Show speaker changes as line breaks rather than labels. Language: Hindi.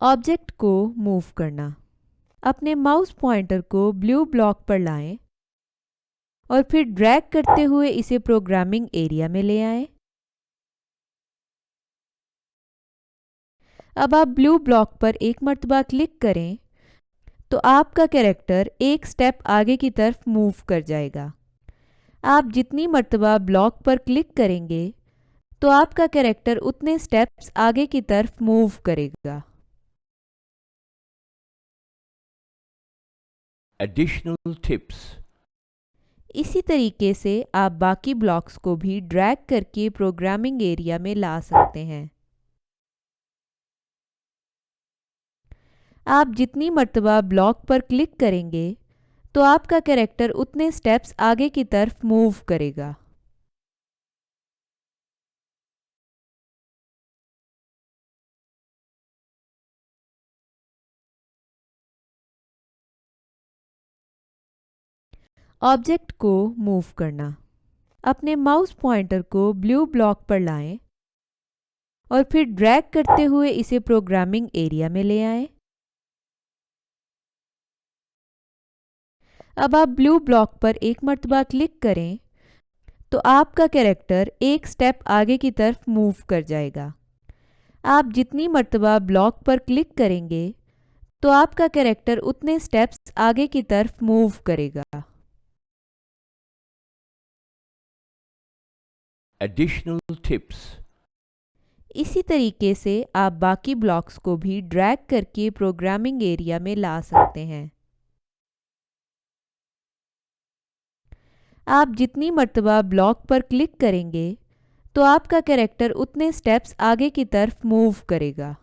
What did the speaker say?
ऑब्जेक्ट को मूव करना। अपने माउस पॉइंटर को ब्लू ब्लॉक पर लाएं और फिर ड्रैग करते हुए इसे प्रोग्रामिंग एरिया में ले आएं। अब आप ब्लू ब्लॉक पर एक मर्तबा क्लिक करें तो आपका कैरेक्टर एक स्टेप आगे की तरफ मूव कर जाएगा। आप जितनी मर्तबा ब्लॉक पर क्लिक करेंगे तो आपका कैरेक्टर उतने स्टेप्स आगे की तरफ मूव करेगा।
Additional tips.
इसी तरीके से आप बाकी ब्लॉक्स को भी ड्रैग करके प्रोग्रामिंग एरिया में ला सकते हैं। आप जितनी मर्तबा ब्लॉक पर क्लिक करेंगे तो आपका कैरेक्टर उतने स्टेप्स आगे की तरफ मूव करेगा। ऑब्जेक्ट को मूव करना। अपने माउस पॉइंटर को ब्लू ब्लॉक पर लाएं और फिर ड्रैग करते हुए इसे प्रोग्रामिंग एरिया में ले आएं। अब आप ब्लू ब्लॉक पर एक मर्तबा क्लिक करें तो आपका कैरेक्टर एक स्टेप आगे की तरफ मूव कर जाएगा। आप जितनी मर्तबा ब्लॉक पर क्लिक करेंगे तो आपका कैरेक्टर उतने स्टेप्स आगे की तरफ मूव करेगा।
Additional tips.
इसी तरीके से आप बाकी ब्लॉक्स को भी ड्रैग करके प्रोग्रामिंग एरिया में ला सकते हैं। आप जितनी मर्तबा ब्लॉक पर क्लिक करेंगे तो आपका कैरेक्टर उतने स्टेप्स आगे की तरफ मूव करेगा।